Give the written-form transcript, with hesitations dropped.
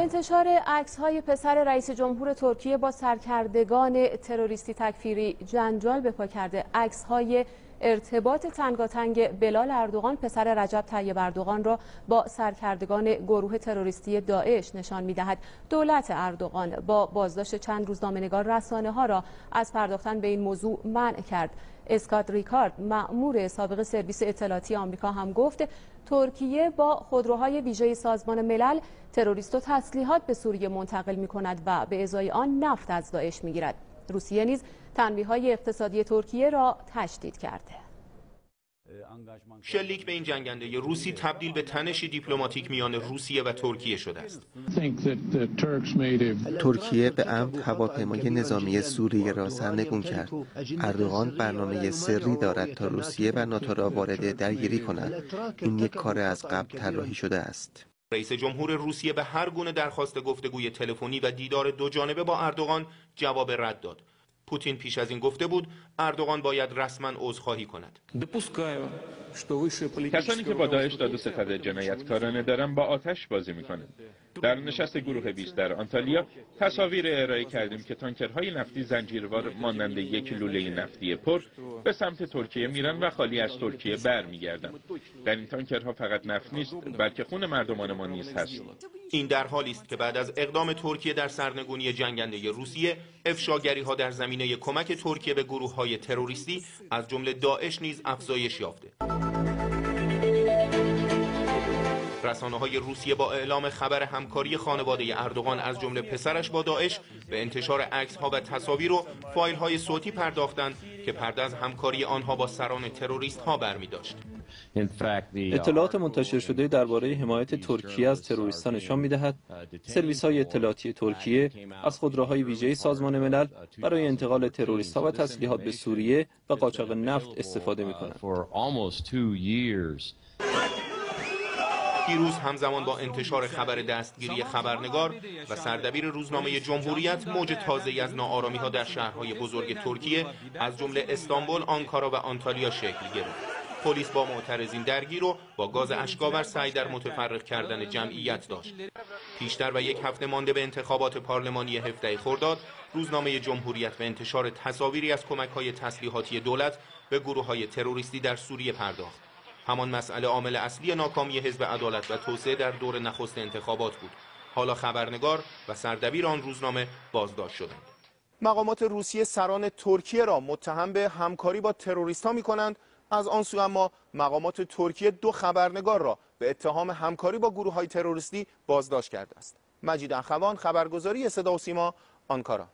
انتشار عکس‌های پسر رئیس جمهور ترکیه با سرکردگان تروریستی تکفیری جنجال به پا کرده. عکس‌های ارتباط تنگاتنگ بلال اردوغان پسر رجب طیب اردوغان را با سرکردگان گروه تروریستی داعش نشان می‌دهد. دولت اردوغان با بازداشت چند روزنامه‌نگار رسانه‌ها را از پرداختن به این موضوع منع کرد. اسکات ریکارد، مأمور سابق سرویس اطلاعاتی آمریکا، هم گفت ترکیه با خودروهای ویژه سازمان ملل تروریست و تسلیحات به سوریه منتقل می‌کند و به ازای آن نفت از داعش می‌گیرد. روسیه نیز تنبیه‌های اقتصادی ترکیه را تشدید کرده. شلیک به این جنگنده روسی تبدیل به تنشی دیپلماتیک میان روسیه و ترکیه شده است. ترکیه به عمد هواپیمای نظامی سوریه را سرنگون کرد. اردوغان برنامه سری دارد تا روسیه و ناتو را وارد درگیری کند. این یک کار از قبل طراحی شده است. رئیس جمهور روسیه به هر گونه درخواست گفتگوی تلفنی و دیدار دوجانبه با اردوغان جواب رد داد. پوتین پیش از این گفته بود اردوغان باید رسما عذرخواهی کند. کسانی که با داعش داد و ستد جنایتکارانه دارن با آتش بازی میکنند. در نشست گروه 20 در آنتالیا تصاویر ارائه کردیم که تانکرهای نفتی زنجیروار مانند یک لوله نفتی پر به سمت ترکیه میرن و خالی از ترکیه برمیگردن. در این تانکرها فقط نفت نیست بلکه خون مردمان ما نیز هست. این در حالی است که بعد از اقدام ترکیه در سرنگونی جنگنده روسیه، افشاگری‌ها در زمینه کمک ترکیه به گروه‌های تروریستی از جمله داعش نیز افزایش یافته. رسانه‌های روسیه با اعلام خبر همکاری خانواده اردوغان از جمله پسرش با داعش به انتشار عکس‌ها و تصاویر و فایل‌های صوتی پرداختند که پرده از همکاری آنها با سران تروریست‌ها برمی‌داشت. اطلاعات منتشر شده درباره حمایت ترکیه از تروریستان نشان می‌دهد سرویس‌های اطلاعاتی ترکیه از خودروهای ویژه سازمان ملل برای انتقال تروریست‌ها و تسلیحات به سوریه و قاچاق نفت استفاده می‌کنند. دیروز همزمان با انتشار خبر دستگیری خبرنگار و سردبیر روزنامه جمهوریت، موج تازه‌ای از ناآرامی‌ها در شهرهای بزرگ ترکیه از جمله استانبول، آنکارا و آنتالیا شکل گرفت. پلیس با معترضین درگیر و با گاز اشک‌آور سعی در متفرق کردن جمعیت داشت. پیشتر و یک هفته مانده به انتخابات پارلمانی 17 خرداد، روزنامه جمهوریت به انتشار تصاویری از کمک‌های تسلیحاتی دولت به گروه‌های تروریستی در سوریه پرداخت. همان مسئله عامل اصلی ناکامی حزب عدالت و توسعه در دور نخست انتخابات بود. حالا خبرنگار و سردبیر آن روزنامه بازداشت شدند. مقامات روسیه سران ترکیه را متهم به همکاری با تروریست‌ها می‌کنند. از آن سو اما مقامات ترکیه 2 خبرنگار را به اتهام همکاری با گروه‌های تروریستی بازداشت کرده است. مجید اخوان، خبرگزاری صدا و سیما، آنکارا.